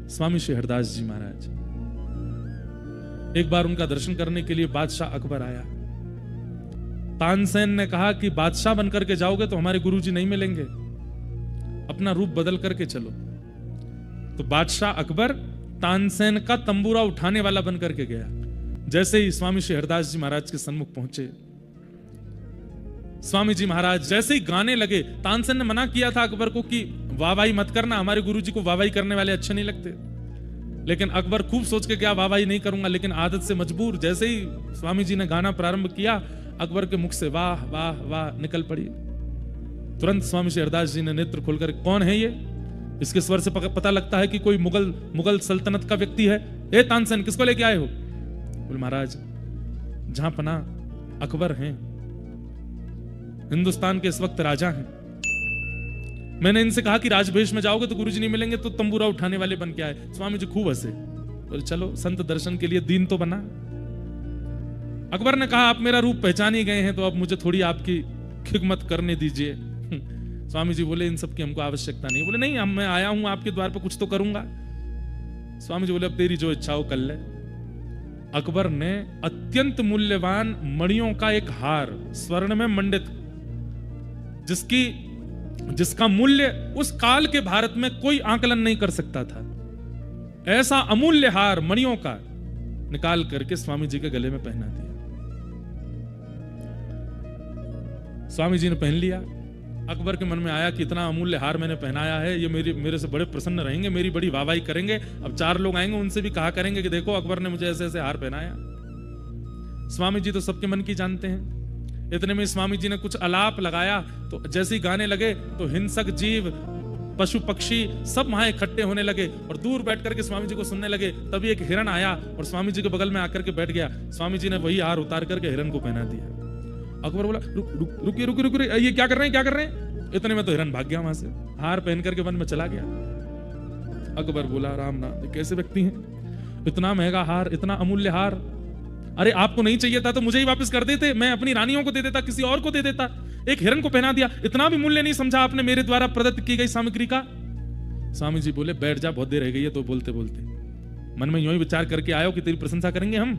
स्वामी श्री हरदास जी महाराज। एक बार उनका दर्शन करने के लिए बादशाह अकबर आया। तानसेन ने कहा कि बादशाह बनकर के जाओगे तो हमारे गुरुजी नहीं मिलेंगे, अपना रूप बदल करके चलो। तो बादशाह अकबर तानसेन का तंबूरा उठाने वाला बनकर के गया। जैसे ही स्वामी श्री हरदास जी महाराज के सन्मुख पहुंचे, स्वामी जी महाराज जैसे ही गाने लगे, तानसेन ने मना किया था अकबर को कि वाहवाही मत करना, हमारे गुरुजी को वाहवाही करने वाले अच्छे नहीं लगते। लेकिन अकबर खूब सोच के गया वाहवाही नहीं करूंगा, लेकिन आदत से मजबूर जैसे ही स्वामी जी ने गाना प्रारंभ किया, अकबर के मुख से वाह वाह वाह निकल पड़ी। तुरंत स्वामी श्री हरदास जी ने नेत्र खोलकर, कौन है ये? इसके स्वर से पता लगता है कि कोई मुगल सल्तनत का व्यक्ति है। ए तानसेन, किसको लेके आए हो? बोले महाराज, जहां पना अकबर हैं, हिंदुस्तान के इस वक्त राजा हैं। मैंने इनसे कहा कि राजवेश में जाओगे तो गुरुजी नहीं मिलेंगे, तो तंबूरा उठाने वाले बन के आए। स्वामी जी खूब हंसे, बोले चलो संत दर्शन के लिए दीन तो बना। अकबर ने कहा आप मेरा रूप पहचान ही गए हैं, तो अब मुझे थोड़ी आपकी खिदमत करने दीजिए। स्वामी जी बोले इन सब की हमको आवश्यकता नहीं। बोले नहीं, मैं आया हूं आपके द्वार पर, कुछ तो करूंगा। स्वामी जी बोले अब तेरी जो इच्छा हो कर ले। अकबर ने अत्यंत मूल्यवान मणियों का एक हार, स्वर्ण में मंडित, जिसका मूल्य उस काल के भारत में कोई आकलन नहीं कर सकता था, ऐसा अमूल्य हार मणियों का निकाल करके स्वामी जी के गले में पहना दिया। स्वामी जी ने पहन लिया। अकबर के मन में आया कि इतना अमूल्य हार मैंने पहनाया है, ये मेरे से बड़े प्रसन्न रहेंगे, मेरी बड़ी वाहवाही करेंगे। अब 4 लोग आएंगे, उनसे भी कहा करेंगे कि देखो अकबर ने मुझे ऐसे ऐसे हार पहनाया। स्वामी जी तो सबके मन की जानते हैं। इतने में स्वामी जी ने कुछ अलाप लगाया, तो जैसे ही गाने लगे तो हिंसक जीव, पशु पक्षी सब वहां इकट्ठे होने लगे और दूर बैठ करके स्वामी जी को सुनने लगे। तभी एक हिरण आया और स्वामी जी के बगल में आकर के बैठ गया। स्वामी जी ने वही हार उतार करके हिरण को पहना दिया। अकबर बोला रुकिए रुकिए रुकिए, ये क्या कर रहे हैं, क्या कर रहे हैं? इतने में तो हिरण भाग गया वहां से, हार पहन करके वन में चला गया। अकबर बोला राम नाम, कैसे व्यक्ति हैं, इतना महंगा हार, इतना अमूल्य हार, अरे आपको नहीं चाहिए था तो मुझे ही वापस कर देते, मैं अपनी रानियों को दे देता, किसी और को दे देता, एक हिरण को पहना दिया, इतना भी मूल्य नहीं समझा आपने मेरे द्वारा प्रदत्त की गई सामग्री का। स्वामी जी बोले बैठ जा, बहुत देर रह गई है। तो बोलते बोलते मन में यूं ही विचार करके आयो कि तेरी प्रशंसा करेंगे हम,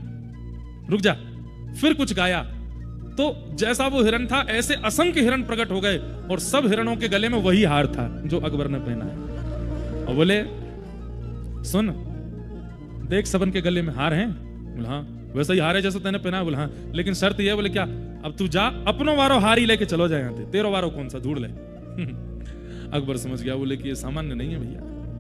रुक जा। फिर कुछ गाया तो जैसा वो हिरण था ऐसे असंख्य हिरण प्रकट हो गए और सब हिरणों के गले में वही हार था जो अकबर ने पहना है। और बोले सुन देख, सबन के गले में हार हैं। बोले हाँ, वैसा ही हार है जैसा तैने पहना। बोले हाँ, लेकिन शर्त यह। बोले क्या? अब तू जा, अपनो वारो हार ही लेके चलो जाए, यहाँ तेरो वारो कौन सा ढूंढ ले। अकबर समझ गया, बोले कि ये सामान्य नहीं है भैया,